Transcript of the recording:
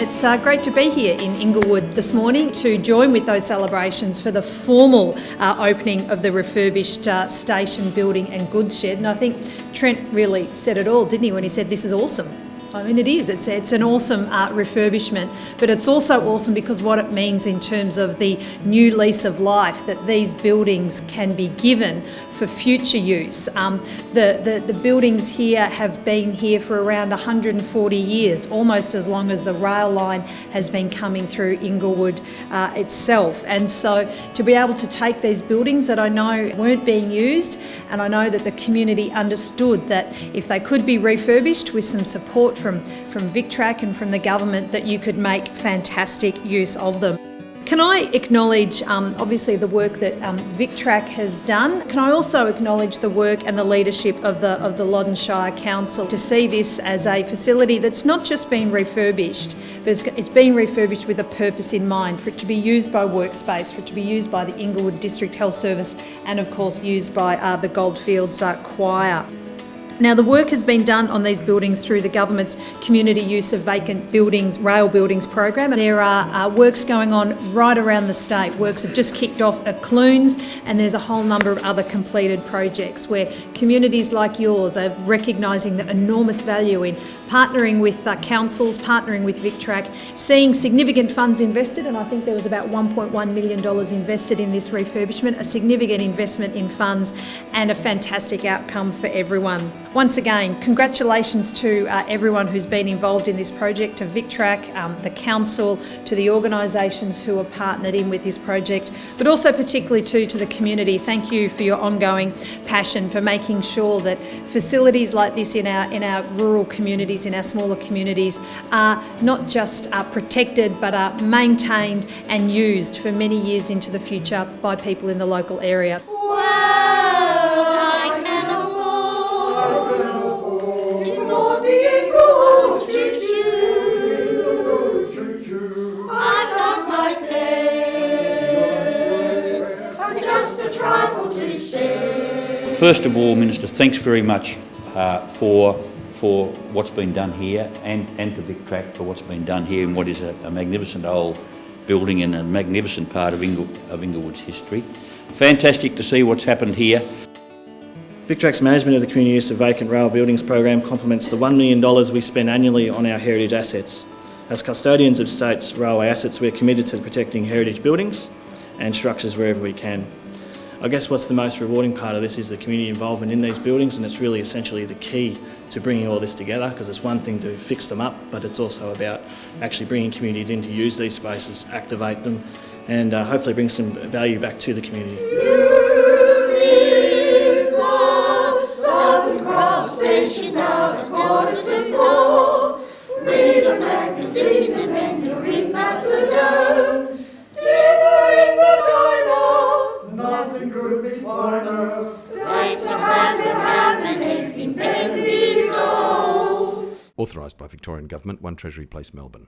It's great to be here in Inglewood this morning to join with those celebrations for the formal opening of the refurbished station building and goods shed. And I think Trent really said it all, didn't he, when he said this is awesome. I mean, it is. It's an awesome refurbishment, but it's also awesome because what it means in terms of the new lease of life that these buildings can be given for future use. The buildings here have been here for around 140 years, almost as long as the rail line has been coming through Inglewood itself. And so to be able to take these buildings that I know weren't being used, and I know that the community understood that if they could be refurbished with some support from VicTrack and from the government, that you could make fantastic use of them. Can I acknowledge obviously the work that VicTrack has done? Can I also acknowledge the work and the leadership of the Loddon Shire Council to see this as a facility that's not just been refurbished, but it's been refurbished with a purpose in mind, for it to be used by Workspace, for it to be used by the Inglewood District Health Service, and of course used by the Goldfields Choir. Now, the work has been done on these buildings through the government's community use of vacant buildings, rail buildings program. And there are works going on right around the state. Works have just kicked off at Clunes, and there's a whole number of other completed projects where communities like yours are recognising the enormous value in partnering with councils, partnering with VicTrack, seeing significant funds invested, and I think there was about $1.1 million invested in this refurbishment, a significant investment in funds and a fantastic outcome for everyone. Once again, congratulations to everyone who's been involved in this project, to VicTrack, the council, to the organisations who are partnered in with this project, but also particularly to the community. Thank you for your ongoing passion for making sure that facilities like this in our rural communities, in our smaller communities, are not just protected but are maintained and used for many years into the future by people in the local area. First of all, Minister, thanks very much for what's been done here, and to VicTrack for what's been done here in what is a magnificent old building and a magnificent part of Inglewood's history. Fantastic to see what's happened here. VicTrack's management of the community use of vacant rail buildings program complements the $1 million we spend annually on our heritage assets. As custodians of state's railway assets, we're committed to protecting heritage buildings and structures wherever we can. I guess what's the most rewarding part of this is the community involvement in these buildings, and it's really essentially the key to bringing all this together, because it's one thing to fix them up, but it's also about actually bringing communities in to use these spaces, activate them, and hopefully bring some value back to the community. Authorised by Victorian Government, 1 Treasury Place, Melbourne.